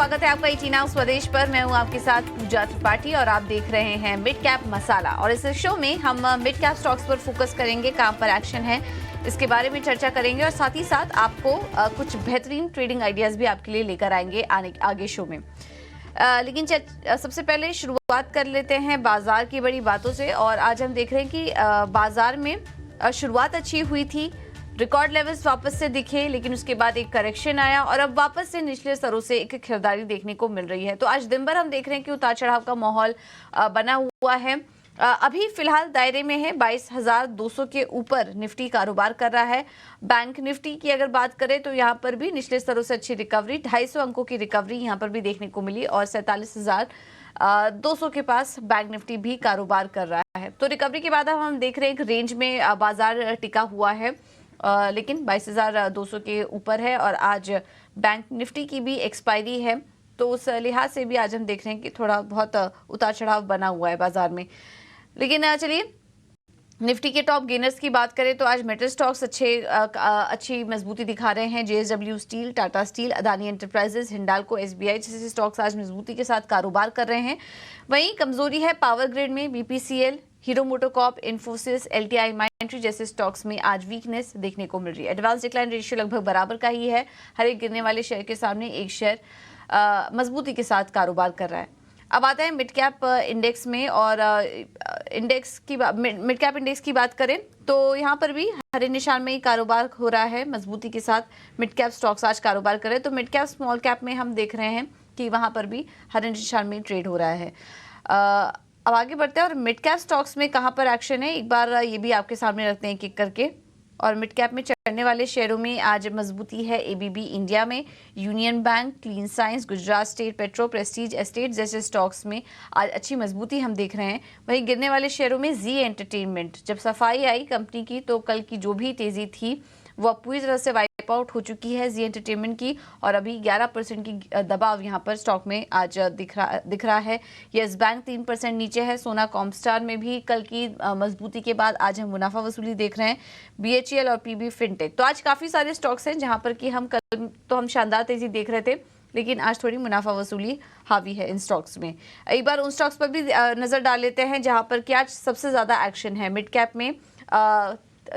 स्वागत है आपका इटीना स्वदेश पर। मैं हूं आपके साथ पूजा त्रिपाठी और आप देख रहे हैं मिड कैप मसाला। और इस शो में हम मिड कैप स्टॉक्स पर फोकस करेंगे, कहां पर एक्शन है इसके बारे में चर्चा करेंगे और साथ ही साथ आपको कुछ बेहतरीन ट्रेडिंग आइडियाज भी आपके लिए लेकर आएंगे आगे शो में। लेकिन सबसे पहले शुरुआत कर लेते हैं बाजार की बड़ी बातों से। और आज हम देख रहे हैं कि बाजार में शुरुआत अच्छी हुई थी, रिकॉर्ड लेवल्स वापस से दिखे, लेकिन उसके बाद एक करेक्शन आया और अब वापस से निचले स्तरों से एक खरीदारी देखने को मिल रही है। तो आज दिन भर हम देख रहे हैं कि उतार चढ़ाव का माहौल बना हुआ है। अभी फिलहाल दायरे में है 22,200 के ऊपर निफ्टी कारोबार कर रहा है। बैंक निफ्टी की अगर बात करें तो यहाँ पर भी निचले स्तरों से अच्छी रिकवरी, 250 अंकों की रिकवरी यहाँ पर भी देखने को मिली और 47,200 के पास बैंक निफ्टी भी कारोबार कर रहा है। तो रिकवरी के बाद हम देख रहे हैं एक रेंज में बाजार टिका हुआ है, लेकिन 22,200 के ऊपर है और आज बैंक निफ्टी की भी एक्सपायरी है। तो उस लिहाज से भी आज हम देख रहे हैं कि थोड़ा बहुत उतार चढ़ाव बना हुआ है बाजार में। लेकिन चलिए निफ्टी के टॉप गेनर्स की बात करें तो आज मेटल स्टॉक्स अच्छी मजबूती दिखा रहे हैं। JSW steel, Tata steel, Adani enterprises, Hindalco, SBI जैसे स्टॉक्स आज मजबूती के साथ कारोबार कर रहे हैं। वहीं कमजोरी है पावर ग्रिड में, BPCL, hero MotoCorp, Infosys, LTI माइंट्री जैसे स्टॉक्स में आज वीकनेस देखने को मिल रही है। एडवांस डिक्लाइन रेशियो लगभग बराबर का ही है। हर एक गिरने वाले शेयर के सामने एक शेयर मजबूती के साथ कारोबार कर रहा है। अब आता है मिड कैप इंडेक्स में और मिड कैप इंडेक्स की बात करें तो यहाँ पर भी हरे निशान में ही कारोबार हो रहा है। मजबूती के साथ मिड कैप स्टॉक्स आज कारोबार करें तो मिड कैप स्मॉल कैप में हम देख रहे हैं कि वहां पर भी हरे निशान में ट्रेड हो रहा है। अब आगे बढ़ते हैं और मिड कैप स्टॉक्स में कहां पर एक्शन है एक बार ये भी आपके सामने रखते हैं एक एक करके। और मिड कैप में चढ़ने वाले शेयरों में आज मजबूती है ABB इंडिया में, union bank, clean science, Gujarat state petro, Prestige estate जैसे स्टॉक्स में आज अच्छी मजबूती हम देख रहे हैं। वहीं गिरने वाले शेयरों में जी एंटरटेनमेंट, जब सफाई आई कंपनी की तो कल की जो भी तेजी थी वो पूरी तरह से वाइप आउट हो चुकी है जी एंटरटेनमेंट की और अभी 11% की दबाव यहाँ पर स्टॉक में आज दिख रहा है। यस बैंक 3% नीचे है। सोना कॉमस्टार में भी कल की मजबूती के बाद आज हम मुनाफा वसूली देख रहे हैं। BHEL और PB फिनटेक। तो आज काफी सारे स्टॉक्स हैं जहां पर कि हम कल तो हम शानदार तेजी देख रहे थे, लेकिन आज थोड़ी मुनाफा वसूली हावी है इन स्टॉक्स में। एक बार उन स्टॉक्स पर भी नजर डाल लेते हैं जहां पर कि आज सबसे ज्यादा एक्शन है। मिड कैप में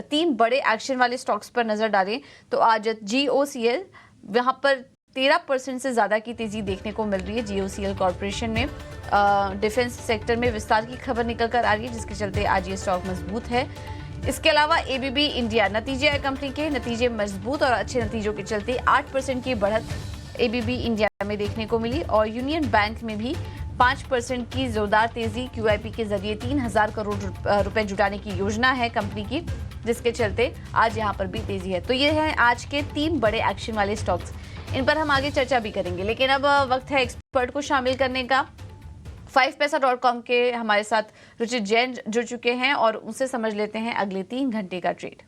3 बड़े एक्शन वाले स्टॉक्स पर नजर डालें तो आज GOCL, वहां पर 13% से ज्यादा की तेजी देखने को मिल रही है। GOCL कॉर्पोरेशन में डिफेंस सेक्टर में विस्तार की खबर निकल कर आ रही है, जिसके चलते आज ये स्टॉक मजबूत है। इसके अलावा ABB इंडिया, नतीजे है कंपनी के, नतीजे मजबूत और अच्छे नतीजों के चलते 8% की बढ़त ABB इंडिया में देखने को मिली। और यूनियन बैंक में भी 5% की जोरदार तेजी, QIP के जरिए 3,000 करोड़ रुपए जुटाने की योजना है कंपनी की, जिसके चलते आज यहाँ पर भी तेजी है। तो ये हैं आज के 3 बड़े एक्शन वाले स्टॉक्स। इन पर हम आगे चर्चा भी करेंगे, लेकिन अब वक्त है एक्सपर्ट को शामिल करने का। 5paisa.com के हमारे साथ रुचित जैन जुड़ चुके हैं और उनसे समझ लेते हैं अगले 3 घंटे का trade.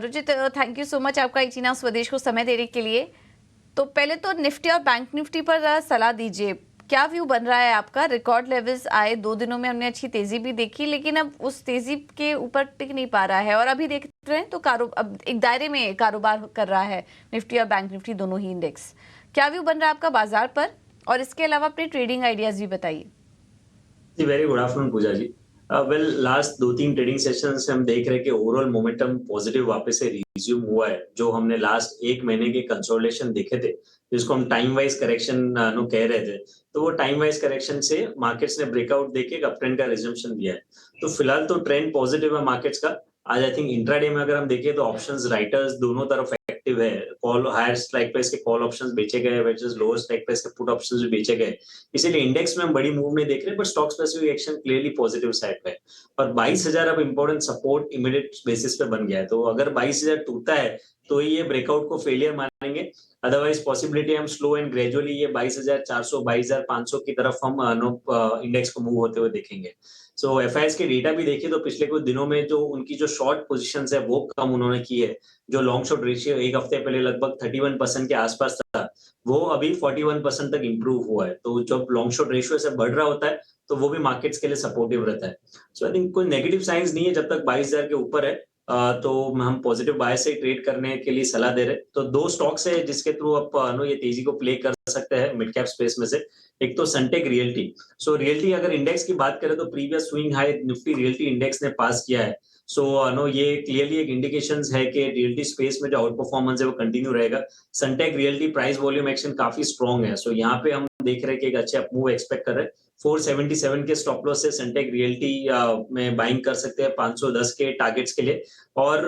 Ruchit, thank you so much आपका इटीना स्वदेश को समय देने के लिए। तो पहले तो निफ्टी और बैंक निफ्टी पर सलाह दीजिए, क्या व्यू बन रहा है आपका? रिकॉर्ड लेवल्स आए, 2 दिनों में हमने अच्छी तेजी भी देखी, लेकिन अब उस तेजी के ऊपर टिक नहीं पा रहा है और अभी देख रहे हैं तो अब एक दायरे में कारोबार कर रहा है निफ्टी और बैंक निफ्टी दोनों ही इंडेक्स। क्या व्यू बन रहा है आपका बाजार पर और इसके अलावा अपने ट्रेडिंग आइडियाज भी बताइए। जी, वेरी गुड आफ्टरनून पूजा जी। वेल लास्ट 2-3 ट्रेडिंग सेशन से हम देख रहे हैं कि ओवरऑल मोमेंटम पॉजिटिव वापस से रिज्यूम हुआ है। जो हमने लास्ट 1 महीने के कंसोलिडेशन देखे थे, जिसको हम टाइम वाइज करेक्शन नो कह रहे थे, तो वो टाइम वाइज करेक्शन से मार्केट्स ने ब्रेकआउट देके एक अप ट्रेंड का रिजम्पशन दिया है। तो फिलहाल तो ट्रेंड पॉजिटिव है मार्केट्स का। आज आई थिंक इंट्राडे में अगर हम देखें तो ऑप्शंस राइटर्स दोनों तरफ एक्टिव है। कॉल हायर स्ट्राइक प्राइस के कॉल ऑप्शंस बेचे गए, वर्सेस लोअर स्ट्राइक प्राइस के पुट ऑप्शंस भी बेचे गए। इसीलिए इंडेक्स में हम बड़ी मूव नहीं देख रहे, but stock specific action clearly positive side पे है। और 22,000 अब इंपॉर्टेंट सपोर्ट इमीडिएट बेसिस पे बन गया है। तो अगर 22,000 टूटता है तो ये ब्रेकआउट को फेलियर मानेंगे। अदरवाइज पॉसिबिलिटी हम स्लो एंड ग्रेजुअली ये 22,400 22,500 की तरफ हम इंडेक्स को मूव होते हुए देखेंगे। सो FIs के डेटा भी देखिए तो पिछले कुछ दिनों में जो उनकी जो शॉर्ट पोजीशंस है वो कम उन्होंने की है। जो लॉन्ग शॉर्ट एक हफ्ते पहले लगभग 31% के आसपास था, वो अभी 41% तक इम्प्रूव हुआ है। तो जब लॉन्ग शॉर्ट रेशियो ऐसे बढ़ रहा होता है, तो वो भी मार्केट्स के लिए सपोर्टिव रहता है। सो आई थिंक कोई नेगेटिव साइंस नहीं है जब तक 22,000 के ऊपर है। तो हम पॉजिटिव बाय से ट्रेड करने के लिए सलाह दे रहे हैं। तो 2 स्टॉक्स है जिसके थ्रू आप ये तेजी को प्ले कर सकते हैं मिड कैप स्पेस में से। एक तो सनटेक रियल्टी। सो रियल्टी अगर इंडेक्स की बात करें तो previous swing high Nifty realty index ने पास किया है। सो ये क्लियरली एक इंडिकेशंस है कि रियल्टी स्पेस में जो आउट परफॉर्मेंस है वो कंटिन्यू रहेगा। Sunteck Realty price volume action काफी स्ट्रॉन्ग है। सो यहाँ पे हम देख रहे हैं कि एक अच्छे अप मूव एक्सपेक्ट कर रहे हैं। 477 के स्टॉप लॉस से सनटेक रियल्टी में बाइंग कर सकते हैं 510 के टारगेट्स के लिए। और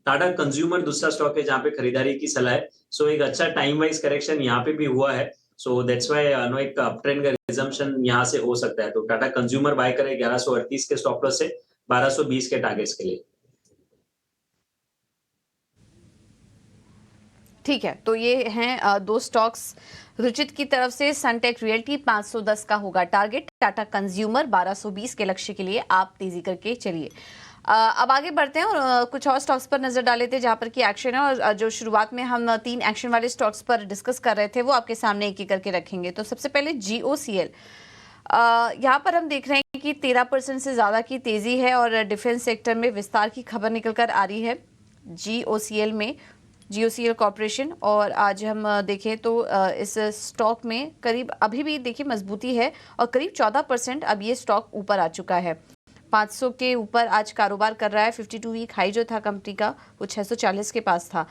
टाटा कंज्यूमर दूसरा स्टॉक है जहाँ पे खरीदारी की सलाह है। सो एक अच्छा टाइम वाइज करेक्शन यहाँ पे भी हुआ है। सो दैट्स व्हाई एक अप ट्रेंड का रिजम्पशन यहाँ से हो सकता है। तो टाटा कंज्यूमर बाय करें 1138 के स्टॉप लॉस से 1220 के टारगेट्स के लिए। ठीक है, तो ये हैं 2 स्टॉक्स रुचित की तरफ से। सनटेक रियल्टी 510 का होगा टारगेट, टाटा कंज्यूमर 1220 के लक्ष्य के लिए आप तेजी करके चलिए। अब आगे बढ़ते हैं और कुछ और स्टॉक्स पर नजर डाल लेते हैं जहां पर की एक्शन है। और जो शुरुआत में हम 3 एक्शन वाले स्टॉक्स पर डिस्कस कर रहे थे वो आपके सामने एक एक करके रखेंगे। तो सबसे पहले GOCL, यहाँ पर हम देख रहे हैं कि 13% से ज़्यादा की तेज़ी है और डिफेंस सेक्टर में विस्तार की खबर निकल कर आ रही है GOCL कॉरपोरेशन। और आज हम देखें तो इस स्टॉक में करीब अभी भी देखिए मजबूती है और करीब 14% अब ये स्टॉक ऊपर आ चुका है। 500 के ऊपर आज कारोबार कर रहा है। 52 वीक हाई जो था कंपनी का वो 640 के पास था।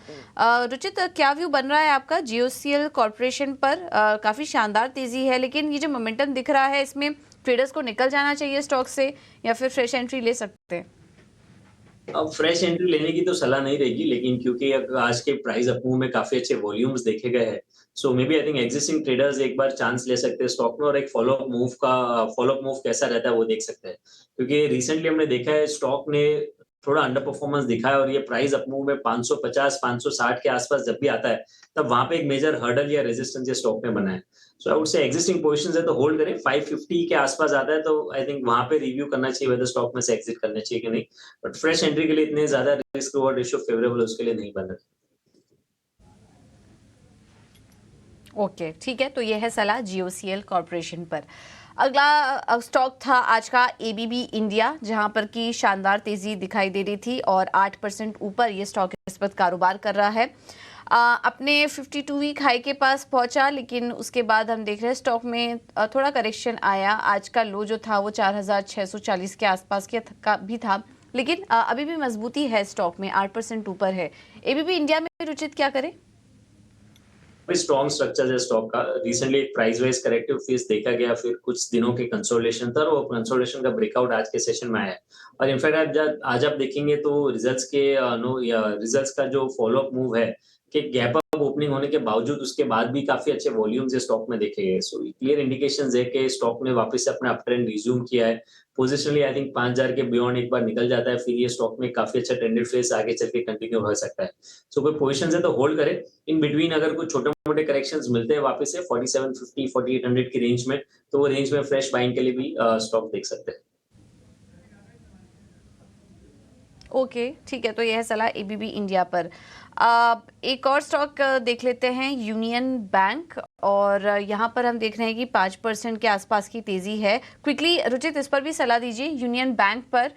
रुचित, क्या व्यू बन रहा है आपका GOCL कॉरपोरेशन पर? काफ़ी शानदार तेज़ी है, लेकिन ये जो मोमेंटम दिख रहा है इसमें ट्रेडर्स को निकल जाना चाहिए स्टॉक से या फिर फ्रेश एंट्री ले सकते हैं? अब फ्रेश एंट्री लेने की तो सलाह नहीं रहेगी, लेकिन क्योंकि आज के प्राइस अपमूव में काफी अच्छे वॉल्यूम्स देखे गए हैं, so maybe I think existing traders एक बार चांस ले सकते हैं स्टॉक में और एक फॉलो अप मूव कैसा रहता है वो देख सकते हैं। क्योंकि रिसेंटली हमने देखा है स्टॉक ने थोड़ा अंडर परफॉर्मेंस दिखाया और ये प्राइस अपमूव में 550 560 के आसपास जब भी आता है तब वहां पे एक मेजर हर्डल या रेजिस्टेंस ये स्टॉक में बना है। So I would say existing positions है तो होल्ड करें। 550 के आसपास आता है तो आई थिंक वहां पे रिव्यू करना चाहिए वेदर स्टॉक में से एग्जिट करना चाहिए कि नहीं। बट फ्रेश एंट्री के लिए इतने ज्यादा रिस्क रिवॉर्ड रेशियो फेवरेबल उसके लिए नहीं बन रहा। ओके, ठीक है, तो ये है सलाह GOCL कॉरपोरेशन पर। अगला स्टॉक था आज का ABB इंडिया, जहां पर की शानदार तेजी दिखाई दे रही थी और 8% ऊपर ये स्टॉक इस वक्त कारोबार कर रहा है। अपने 52 वीक हाई के पास पहुंचा, लेकिन उसके बाद हम देख रहे हैं स्टॉक में थोड़ा करेक्शन आया। आज का लो जो था वो 4,640 के आसपास का भी था, लेकिन अभी भी मजबूती है स्टॉक में, 8% ऊपर है। ABB इंडिया में रुचित क्या करें? स्ट्रॉन्ग स्ट्रक्चर है स्टॉक का। रिसेंटली एक प्राइस वाइज करेक्टिव फेज देखा गया, फिर कुछ दिनों के कंसोलिडेशन था और वो कंसोलिडेशन का ब्रेकआउट आज के सेशन में आया है। और इनफैक्ट आज आप देखेंगे तो रिजल्ट्स के रिजल्ट्स का जो फॉलो अप मूव है कि गैप अप ओपनिंग होने के बावजूद उसके बाद भी काफी अच्छे वॉल्यूम्स स्टॉक में देखे गए। सो क्लियर इंडिकेशंस है कि स्टॉक ने वापस से अपना अप ट्रेंड रिज्यूम किया है। पोजिशनली आई थिंक 5,000 के बियॉन्ड एक बार निकल जाता है, फिर ये स्टॉक में काफी अच्छा ट्रेंडेड फेज आगे चल के कंटिन्यू हो सकता है। सो कोई पोजिशन है तो होल्ड करें। इन बिटवीन अगर कुछ छोटे मोटे करेक्शंस मिलते हैं वापस से 4750 4800 की रेंज में, तो वो रेंज में फ्रेश बाइंग के लिए भी स्टॉक देख सकते हैं। ओके, ठीक है, तो यह है सलाह ABB इंडिया पर। एक और स्टॉक देख लेते हैं, यूनियन बैंक। और यहाँ पर हम देख रहे हैं कि 5% के आसपास की तेजी है। क्विकली रुचित इस पर भी सलाह दीजिए, यूनियन बैंक पर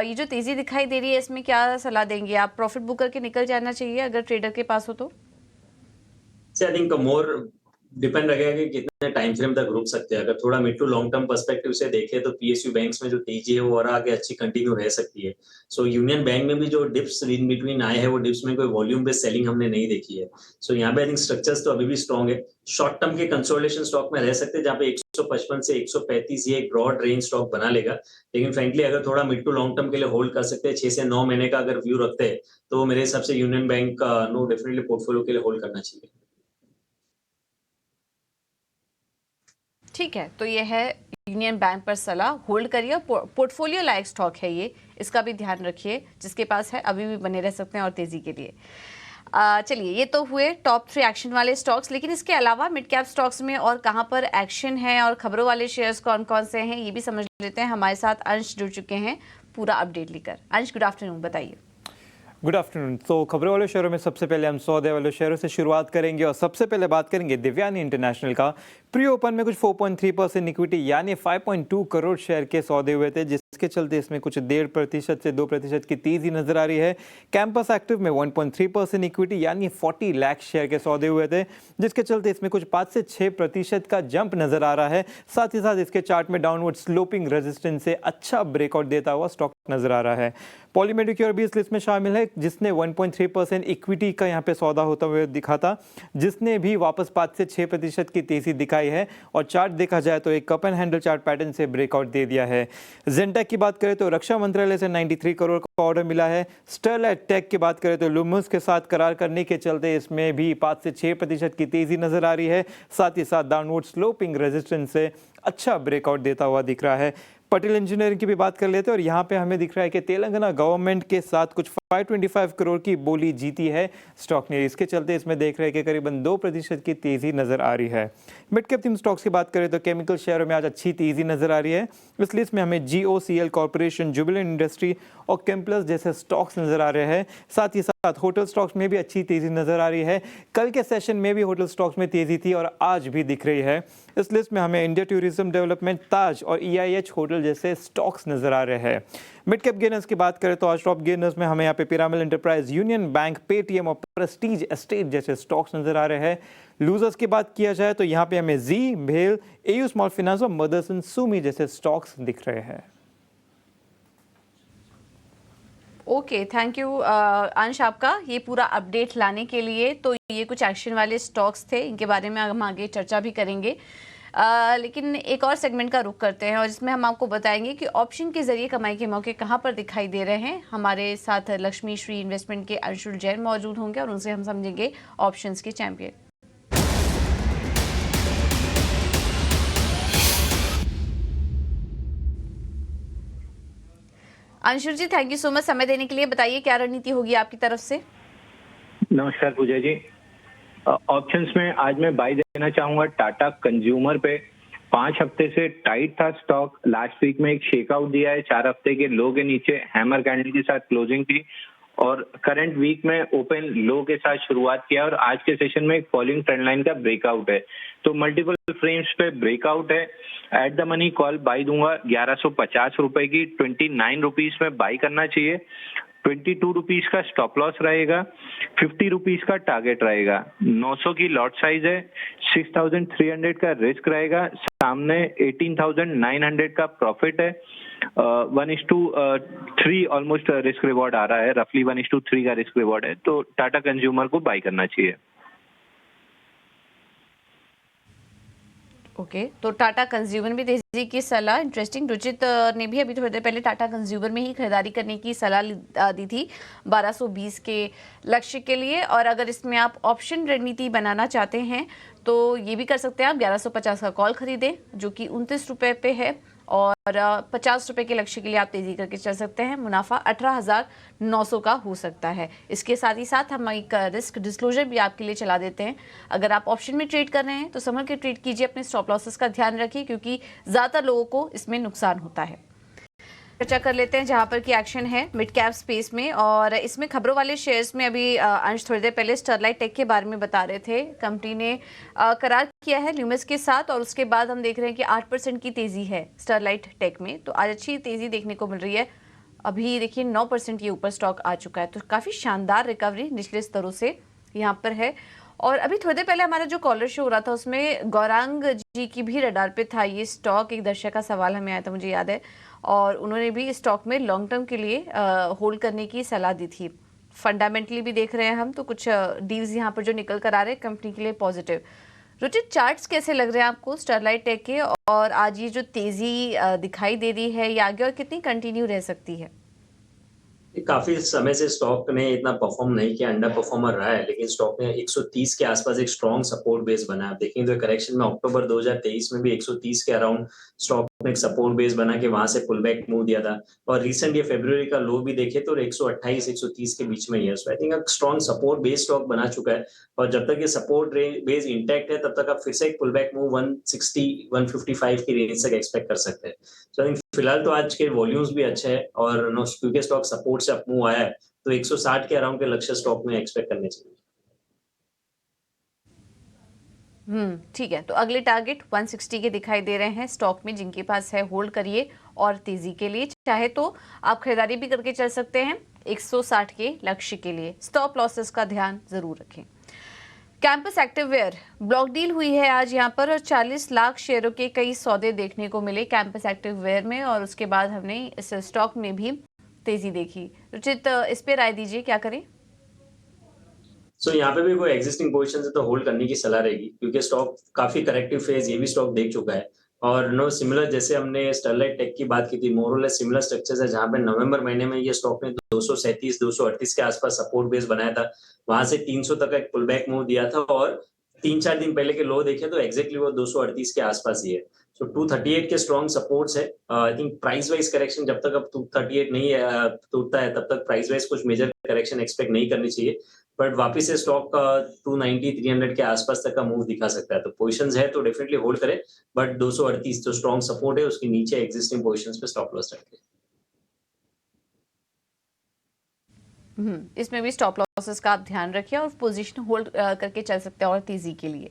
ये जो तेजी दिखाई दे रही है इसमें क्या सलाह देंगे आप? प्रॉफिट बुक करके निकल जाना चाहिए अगर ट्रेडर के पास हो तो? आई थिंक मोर डिपेंड रहेगा कि कितने टाइम फ्रेम तक रुक सकते हैं। अगर थोड़ा mid to long term perspective से देखें तो PSU बैंक्स में जो तेजी है वो और आगे अच्छी कंटिन्यू रह सकती है। सो यूनियन बैंक में भी जो डिप्स इन बिटवीन आए हैं वो डिप्स में कोई वॉल्यूम बेस्ड सेलिंग हमने नहीं देखी है। सो यहाँ पे आई थिंक स्ट्रक्चर्स तो अभी भी स्ट्रॉन्ग है। शॉर्ट टर्म के कंसोलिडेशन स्टॉक में रह सकते हैं जहाँ पे 155 से 135 ये एक ब्रॉड रेंज स्टॉक बना लेगा। लेकिन फ्रेंकली अगर थोड़ा मिड टू लॉन्ग टर्म के लिए होल्ड कर सकते हैं 6 से 9 महीने का अगर व्यू रखते हैं तो मेरे हिसाब से Union Bank no definitely portfolio के लिए होल्ड करना चाहिए। ठीक है, तो ये है यूनियन बैंक पर सलाह, होल्ड करिए। पोर्टफोलियो लाइक स्टॉक है ये, इसका भी ध्यान रखिए। जिसके पास है अभी भी बने रह सकते हैं और तेजी के लिए। चलिए, ये तो हुए टॉप 3 एक्शन वाले स्टॉक्स, लेकिन इसके अलावा मिड कैप स्टॉक्स में और कहां पर एक्शन है और खबरों वाले शेयर्स कौन कौन से हैं ये भी समझ लेते हैं। हमारे साथ अंश जुड़ चुके हैं पूरा अपडेट लेकर। अंश, गुड आफ्टरनून, बताइए। Good afternoon. तो खबरों वाले शहरों में सबसे पहले हम सौदे वाले शहरों से शुरुआत करेंगे और सबसे पहले बात करेंगे दिव्यानी इंटरनेशनल का। प्री ओपन में कुछ 4.3% इक्विटी यानी 5.2 करोड़ शेयर के सौदे हुए थे, जिसके चलते इसमें कुछ 1.5% से 2% की तेजी नजर आ रही है। कैंपस एक्टिव में 1.3% इक्विटी यानी 40 लाख शेयर के सौदे हुए थे, जिसके चलते इसमें कुछ 5 से 6% का जंप नजर आ रहा है। साथ ही साथ इसके चार्ट में डाउनवर्ड स्लोपिंग रेजिस्टेंस से अच्छा ब्रेकआउट देता हुआ स्टॉक नजर आ रहा है। पॉलीमेडिक्योर भी इस लिस्ट में शामिल है, जिसने 1.3% इक्विटी का यहाँ पे सौदा होता हुआ दिखा था, जिसने भी वापस 5 से 6% की तेजी दिखाई है और चार्ट देखा जाए तो एक cup and handle chart pattern से ब्रेकआउट दे दिया है। जेंटेक की बात करें तो रक्षा मंत्रालय से 93 करोड़ का ऑर्डर मिला है। स्टरलाइट टेक की बात करें तो लुमस के साथ करार करने के चलते इसमें भी 5 से 6% की तेजी नजर आ रही है। साथ ही साथ डाउनवर्ड स्लोपिंग रेजिस्टेंस से अच्छा ब्रेकआउट देता हुआ दिख रहा है। पटेल इंजीनियरिंग की भी बात कर लेते हैं और यहाँ पे हमें दिख रहा है कि तेलंगाना गवर्नमेंट के साथ कुछ 525 करोड़ की बोली जीती है स्टॉक ने। इसके चलते इसमें देख रहे हैं कि करीबन 2% की तेजी नजर आ रही है। मिड कैप थीम स्टॉक्स की बात करें तो केमिकल शेयरों में आज अच्छी तेजी नजर आ रही है। इस लिस्ट में हमें GOCL कॉर्पोरेशन, जुबिलेंट इंडस्ट्री और केम्प्लस जैसे स्टॉक्स नजर आ रहे हैं। साथ ही साथ होटल स्टॉक्स में भी अच्छी तेजी नजर आ रही है। कल के सेशन में भी होटल स्टॉक्स में तेजी थी और आज भी दिख रही है। इस लिस्ट में हमें इंडिया टूरिज्म डेवलपमेंट, ताज और EIH होटल जैसे स्टॉक्स नजर आ रहे हैं। मिड कैप गेनर्स की बात करें तो आज टॉप गेनर्स में हमें यहाँ पे pyramid enterprise, union bank, Paytm और प्रेस्टीज एस्टेट जैसे स्टॉक्स नजर आ रहे हैं। लूजर्स की बात किया जाए तो यहाँ पे हमें जी, भेल, AU स्मॉल फाइनेंस और मदरसन सुमी जैसे स्टॉक्स दिख रहे हैं। ओके, थैंक यू अंश आपका ये पूरा अपडेट लाने के लिए। तो ये कुछ एक्शन वाले स्टॉक्स थे, इनके बारे में हम आगे चर्चा भी करेंगे। लेकिन एक और सेगमेंट का रुख करते हैं और इसमें हम आपको बताएंगे कि ऑप्शन के जरिए कमाई के मौके कहां पर दिखाई दे रहे हैं। हमारे साथ लक्ष्मी श्री इन्वेस्टमेंट के अंशुल जैन मौजूद होंगे और उनसे हम समझेंगे ऑप्शंस के champion. Anshul ji, thank you so much समय देने के लिए। बताइए क्या रणनीति होगी आपकी तरफ से। नमस्कार पूजा जी। ऑप्शंस में आज मैं बाय देना चाहूंगा टाटा कंज्यूमर पे। 5 हफ्ते से टाइट था स्टॉक, लास्ट वीक में एक शेकआउट दिया है, 4 हफ्ते के लो के नीचे हैमर कैंडल के साथ क्लोजिंग थी और करंट वीक में ओपन लो के साथ शुरुआत किया और आज के सेशन में एक फॉलिंग ट्रेंड लाइन का ब्रेकआउट है। तो मल्टीपल फ्रेम्स पे ब्रेकआउट है। At the money call buy दूंगा 1150 रुपए की, 29 रुपीज में बाय करना चाहिए। 22 रुपीज का स्टॉप लॉस रहेगा, 50 रुपीज का टारगेट रहेगा। 900 की लॉट साइज है, 6300 का रिस्क रहेगा, सामने 18,900 का प्रॉफिट है। 1:3 ऑलमोस्ट रिस्क रिवॉर्ड आ रहा है, रफली 1:3 का रिस्क रिवॉर्ड है। तो टाटा कंज्यूमर को बाय करना चाहिए। ओके, तो टाटा कंज्यूमर में तेजी की सलाह। इंटरेस्टिंग। रुचित ने भी अभी थोड़ी देर पहले टाटा कंज्यूमर में ही खरीदारी करने की सलाह दी थी 1220 के लक्ष्य के लिए। और अगर इसमें आप ऑप्शन रणनीति बनाना चाहते हैं तो ये भी कर सकते हैं। आप 1150 का कॉल खरीदें जो कि 29 रुपये पे है और 50 रुपये के लक्ष्य के लिए आप तेजी करके चल सकते हैं। मुनाफा 18,900 का हो सकता है। इसके साथ ही साथ हम एक रिस्क डिस्क्लोजर भी आपके लिए चला देते हैं। अगर आप ऑप्शन में ट्रेड कर रहे हैं तो संभल के ट्रेड कीजिए, अपने स्टॉप लॉसेस का ध्यान रखिए क्योंकि ज़्यादातर लोगों को इसमें नुकसान होता है। चर्चा कर लेते हैं जहां पर की एक्शन है मिड कैप स्पेस में और इसमें खबरों वाले शेयर्स में अभी अंश थोड़ी देर पहले स्टरलाइट टेक के बारे में बता रहे थे। कंपनी ने करार किया है ल्यूमिस के साथ और उसके बाद हम देख रहे हैं कि 8% की तेजी है स्टरलाइट टेक में। तो आज अच्छी तेजी देखने को मिल रही है। अभी देखिए 9% ये ऊपर स्टॉक आ चुका है, तो काफ़ी शानदार रिकवरी निचले स्तरों से यहाँ पर है। और अभी थोड़ी देर पहले हमारा जो कॉलर शो हो रहा था उसमें गौरांग जी की भी रडार पे था ये स्टॉक। एक दर्शक का सवाल हमें आया था, मुझे याद है, और उन्होंने भी स्टॉक में लॉन्ग टर्म के लिए होल्ड करने की सलाह दी थी। फंडामेंटली भी देख रहे हैं हम, तो कुछ डील्स यहाँ पर जो निकल कर आ रहे हैं कंपनी के लिए पॉजिटिव। रुचित, चार्ट्स कैसे लग रहे हैं आपको स्टरलाइट टेक के और आज ये जो तेजी दिखाई दे रही है ये आगे और कितनी कंटिन्यू रह सकती है? काफी समय से स्टॉक ने इतना परफॉर्म नहीं किया, अंडर परफॉर्मर रहा है, लेकिन स्टॉक ने 130 के आसपास एक स्ट्रॉन्ग सपोर्ट बेस बनाया। देखेंगे तो करेक्शन में अक्टूबर 2023 में भी 130 के अराउंड स्टॉक ने एक सपोर्ट बेस बना के वहां से पुल बैक मूव दिया था और रिसेंट ये फरवरी का लो भी देखे तो 128 130 के बीच में ही है। सो आई थिंक एक स्ट्रॉन्ग सपोर्ट बेस स्टॉक बना चुका है और जब तक ये सपोर्ट बेस इंटैक्ट है तब तक आप फिर से एक पुल बैक मूव 160 155 की रेंज तक एक्सपेक्ट कर सकते हैं। सो आई थिंक फिलहाल तो आज के वॉल्यूम्स भी अच्छे हैं और नो क्योंकि स्टॉक सपोर्ट से अप मूव आया है तो 160 के अराउंड के लक्ष्य स्टॉक में एक्सपेक्ट करने चाहिए। ठीक है, तो अगले टारगेट 160 के दिखाई दे रहे हैं स्टॉक में, जिनके पास है होल्ड करिए और तेजी के लिए चाहे तो आप खरीदारी भी करके चल सकते हैं 160 के लक्ष्य के लिए। स्टॉप लॉसेस का ध्यान जरूर रखें। कैंपस एक्टिववेयर ब्लॉक डील हुई है आज यहाँ पर और 40 लाख शेयरों के कई सौदे देखने को मिले कैंपस एक्टिववेयर में और उसके बाद हमने इस स्टॉक में भी तेजी देखी। रुचित, इस पे राय दीजिए, क्या करें? यहाँ पे भी कोई एग्जिस्टिंग पोजीशन है तो होल्ड करने की सलाह रहेगी क्योंकि स्टॉक काफी करेक्टिव फेज ये भी स्टॉक देख चुका है और नो सिमिलर जैसे हमने स्टरलाइट टेक की बात की थी मोरलेस सिमिलर स्ट्रक्चर्स है जहां पे नवंबर महीने में ये स्टॉक ने 237 238 के आसपास सपोर्ट बेस बनाया था, वहां से 300 तक एक पुल बैक मूव दिया था और 3-4 दिन पहले के लो देखे तो एग्जैक्टली वो 238 के आसपास ही है। सो 238 के स्ट्रॉन्ग सपोर्ट्स है। I think price wise correction जब तक अब 238 नहीं टूटता है तब तक प्राइस वाइज कुछ मेजर करेक्शन एक्सपेक्ट नहीं करनी चाहिए, बट वापिस से स्टॉक का 290 300 के आसपास तक का मूव दिखा सकता है। तो पोजीशंस है तो डेफिनेटली होल्ड करें, बट 238 जो स्ट्रॉन्ग सपोर्ट है उसके नीचे एग्जिस्टिंग पोजीशंस पे स्टॉप लॉस रखें। इसमें भी स्टॉप लॉसेस का आप ध्यान रखिए और पोजीशन होल्ड करके चल सकते हैं और तेजी के लिए।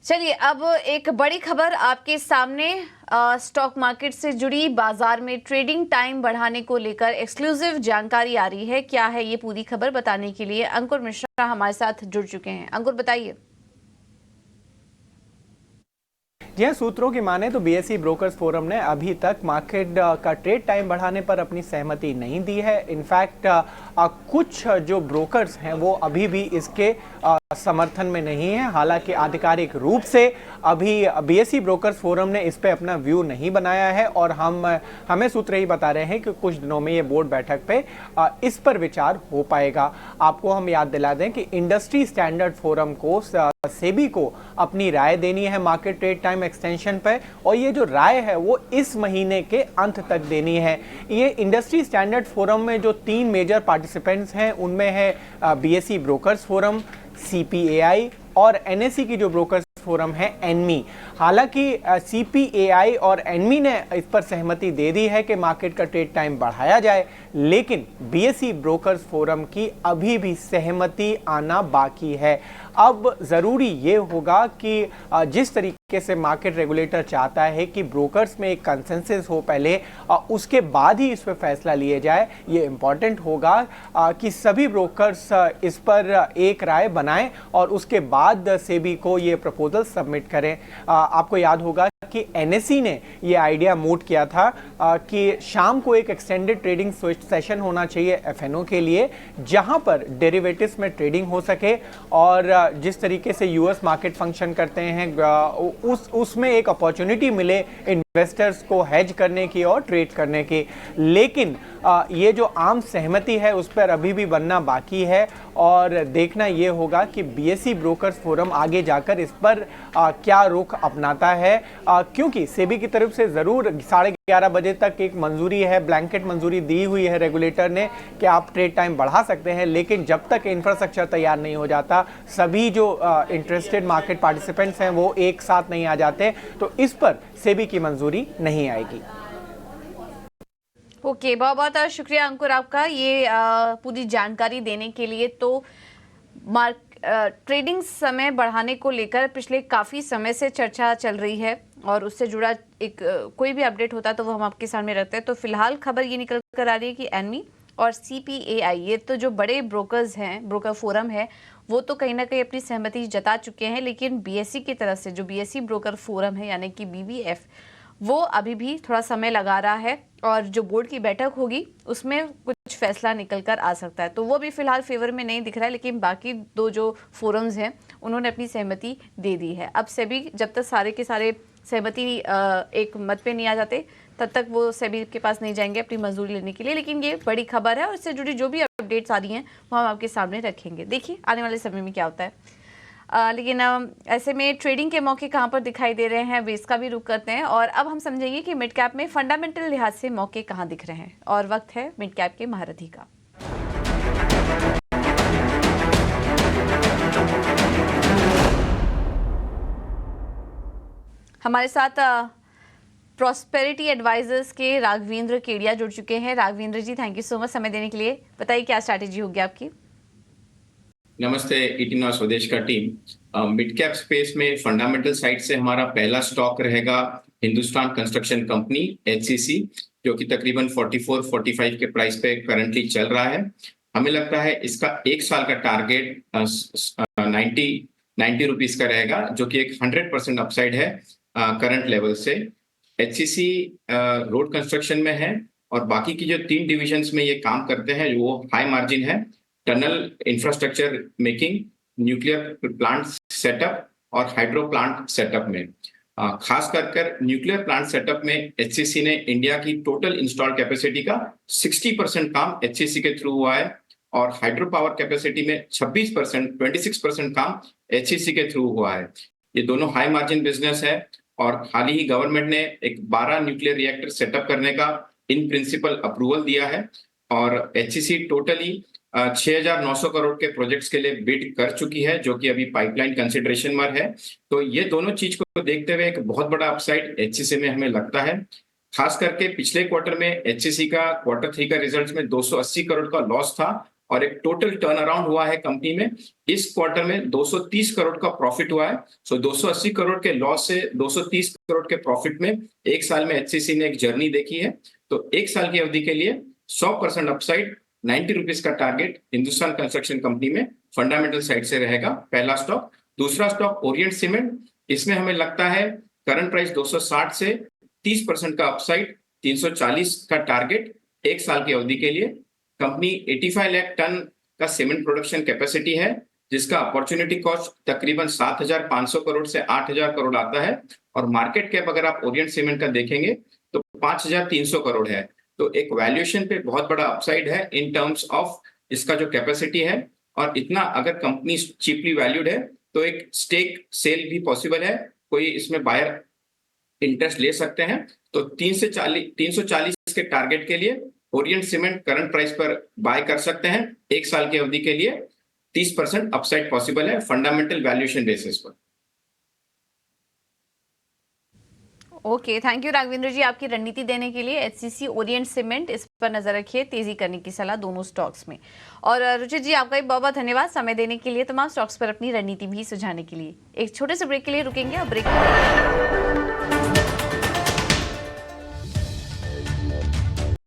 चलिए, अब एक बड़ी खबर आपके सामने स्टॉक मार्केट से जुड़ी। बाजार में ट्रेडिंग टाइम बढ़ाने को लेकर एक्सक्लूसिव जानकारी आ रही है। क्या है ये पूरी खबर, बताने के लिए अंकुर मिश्रा हमारे साथ जुड़ चुके हैं। अंकुर, बताइए। जी हाँ, सूत्रों की माने तो बीएसई ब्रोकर्स फोरम ने अभी तक मार्केट का ट्रेड टाइम बढ़ाने पर अपनी सहमति नहीं दी है। इनफैक्ट कुछ जो ब्रोकर्स हैं वो अभी भी इसके समर्थन में नहीं है। हालांकि आधिकारिक रूप से अभी बीएसई ब्रोकर्स फोरम ने इस पे अपना व्यू नहीं बनाया है और हमें सूत्र ही बता रहे हैं कि कुछ दिनों में ये बोर्ड बैठक पे इस पर विचार हो पाएगा। आपको हम याद दिला दें कि इंडस्ट्री स्टैंडर्ड फोरम को सेबी को अपनी राय देनी है मार्केट ट्रेड टाइम एक्सटेंशन पर और ये जो राय है वो इस महीने के अंत तक देनी है। ये इंडस्ट्री स्टैंडर्ड फोरम में जो 3 मेजर पार्टिसिपेंट्स हैं उनमें है बीएसई ब्रोकर्स फोरम, सीपीएआई और एनएसई की जो ब्रोकर्स फोरम है एनमी। हालांकि सीपीएआई और एनमी ने इस पर सहमति दे दी है कि मार्केट का ट्रेड टाइम बढ़ाया जाए, लेकिन बीएसई ब्रोकर्स फोरम की अभी भी सहमति आना बाकी है। अब ज़रूरी ये होगा कि जिस तरीके से मार्केट रेगुलेटर चाहता है कि ब्रोकर्स में एक कंसेंसस हो पहले, उसके बाद ही इस पर फैसला लिए जाए। ये इम्पॉर्टेंट होगा कि सभी ब्रोकर्स इस पर एक राय बनाएं और उसके बाद सेबी को ये प्रपोजल सबमिट करें। आपको याद होगा कि एनएसई ने ये आइडिया मूट किया था कि शाम को एक एक्सटेंडेड ट्रेडिंग सेशन होना चाहिए एफएनओ के लिए, जहां पर डेरिवेटिव्स में ट्रेडिंग हो सके और जिस तरीके से यूएस मार्केट फंक्शन करते हैं उसमें एक अपॉर्चुनिटी मिले इन्वेस्टर्स को हेज करने की और ट्रेड करने की। लेकिन ये जो आम सहमति है उस पर अभी भी बनना बाकी है और देखना ये होगा कि बीएसई ब्रोकर्स फोरम आगे जाकर इस पर क्या रुख अपनाता है, क्योंकि सेबी की तरफ से ज़रूर 11:30 बजे तक एक मंजूरी है, ब्लैंकेट मंजूरी दी हुई है रेगुलेटर ने कि आप ट्रेड टाइम बढ़ा सकते हैं, लेकिन जब तक इंफ्रास्ट्रक्चर तैयार नहीं हो जाता, सभी जो इंटरेस्टेड मार्केट पार्टिसिपेंट्स हैं वो एक साथ नहीं आ जाते, तो इस पर सेबी की मंजूरी नहीं आएगी। ओके, बहुत बहुत शुक्रिया अंकुर आपका ये पूरी जानकारी देने के लिए। तो ट्रेडिंग समय बढ़ाने को लेकर पिछले काफ़ी समय से चर्चा चल रही है और उससे जुड़ा एक कोई भी अपडेट होता है तो वो हम आपके सामने रखते हैं। तो फिलहाल खबर ये निकल कर आ रही है कि एनमी और सीपीएआई, ये तो जो बड़े ब्रोकर्स हैं, ब्रोकर फोरम है, वो तो कहीं ना कहीं अपनी सहमति जता चुके हैं, लेकिन बीएसई की तरफ से जो बीएसई ब्रोकर फोरम है यानी कि बीबीएफ, वो अभी भी थोड़ा समय लगा रहा है और जो बोर्ड की बैठक होगी उसमें कुछ फैसला निकल कर आ सकता है। तो वो भी फिलहाल फेवर में नहीं दिख रहा है, लेकिन बाकी 2 जो फोरम्स हैं उन्होंने अपनी सहमति दे दी है। अब सेबी जब तक सारे के सारे सहमति एक मत पे नहीं आ जाते तब तक वो सेबी के पास नहीं जाएंगे अपनी मंजूरी लेने के लिए। लेकिन ये बड़ी खबर है और इससे जुड़ी जो भी अपडेट्स आ रही हैं वो हम आपके सामने रखेंगे। देखिए आने वाले समय में क्या होता है। लेकिन ऐसे में ट्रेडिंग के मौके कहां पर दिखाई दे रहे हैं, बेस का भी रुख करते हैं और अब हम समझेंगे कि मिड कैप में फंडामेंटल लिहाज से मौके कहां दिख रहे हैं। और वक्त है मिड कैप के महारथी का। हमारे साथ प्रॉस्पेरिटी एडवाइजर्स के राघवेंद्र केडिया जुड़ चुके हैं। राघवेंद्र जी, थैंक यू सो मच समय देने के लिए। बताइए क्या स्ट्रैटेजी होगी आपकी। नमस्ते ईटीनॉ स्वदेश का टीम। मिड कैप स्पेस में फंडामेंटल साइड से हमारा पहला स्टॉक रहेगा हिंदुस्तान कंस्ट्रक्शन कंपनी HCC, जो कि तकरीबन 44-45 के प्राइस पे करंटली चल रहा है। हमें लगता है इसका एक साल का टारगेट 90 रुपीस का रहेगा, जो कि एक 100% अपसाइड है करंट लेवल से। HCC रोड कंस्ट्रक्शन में है और बाकी की जो 3 डिविजन्स में ये काम करते हैं वो हाई मार्जिन है। Tunnel infrastructure making, nuclear plant setup और हाइड्रो प्लांट सेटअप में। खास कर न्यूक्लियर प्लांट सेटअप में HCC ने इंडिया की टोटल इंस्टॉल कैपेसिटी का 60% काम HCC के थ्रू हुआ है और हाइड्रो पावर कैपेसिटी में 26% काम HCC के थ्रू हुआ है। ये दोनों हाई मार्जिन बिजनेस है और हाल ही गवर्नमेंट ने एक 12 न्यूक्लियर रिएक्टर सेटअप करने का इन प्रिंसिपल अप्रूवल दिया है और HCC टोटली 6,900 करोड़ के प्रोजेक्ट्स के लिए बिड कर चुकी है, जो कि अभी पाइपलाइन कंसिडरेशन में है। तो ये दोनों चीज को देखते हुए एक बहुत बड़ा अपसाइड HCC में हमें लगता है। खास करके पिछले क्वार्टर में HCC का Q3 का रिजल्ट में 280 करोड़ का लॉस था और एक टोटल टर्न अराउंड हुआ है कंपनी में। इस क्वार्टर में 230 करोड़ का प्रॉफिट हुआ है। सो 280 करोड़ के लॉस से 230 करोड़ के प्रॉफिट में एक साल में HCC ने एक जर्नी देखी है। तो एक साल की अवधि के लिए 100% अपसाइड, 90 रुपीस का टारगेट हिंदुस्तान कंस्ट्रक्शन कंपनी में फंडामेंटल साइड से रहेगा पहला स्टॉक। दूसरा स्टॉक ओरिएंट सीमेंट, इसमें हमें लगता है करंट प्राइस 260 से 30% का अपसाइड, 340 का टारगेट एक साल की अवधि के लिए। कंपनी 85 लाख टन का सीमेंट प्रोडक्शन कैपेसिटी है, जिसका अपॉर्चुनिटी कॉस्ट तकरीबन 7,500 करोड़ से 8,000 करोड़ आता है और मार्केट कैप अगर आप ओरिएंट सीमेंट का देखेंगे तो 5,300 करोड़ है। तो एक वैल्यूएशन पे बहुत बड़ा अपसाइड है इन टर्म्स ऑफ इसका जो कैपेसिटी है और इतना अगर कंपनी चीपली वैल्यूड है तो एक स्टेक सेल भी पॉसिबल है, कोई इसमें बायर इंटरेस्ट ले सकते हैं। तो 340 के टारगेट के लिए ओरिएंट सीमेंट करंट प्राइस पर बाय कर सकते हैं। एक साल की अवधि के लिए 30% अपसाइड पॉसिबल है फंडामेंटल वैल्यूएशन बेसिस पर। ओके, थैंक यू राघवेंद्र जी आपकी रणनीति देने के लिए। HCC, ओरिएंट सीमेंट, इस पर नजर रखिए, तेजी करने की सलाह दोनों स्टॉक्स में। और रुचित जी आपका भी बहुत बहुत धन्यवाद समय देने के लिए, तमाम स्टॉक्स पर अपनी रणनीति भी सुझाने के लिए। एक छोटे से ब्रेक के लिए रुकेंगे और ब्रेक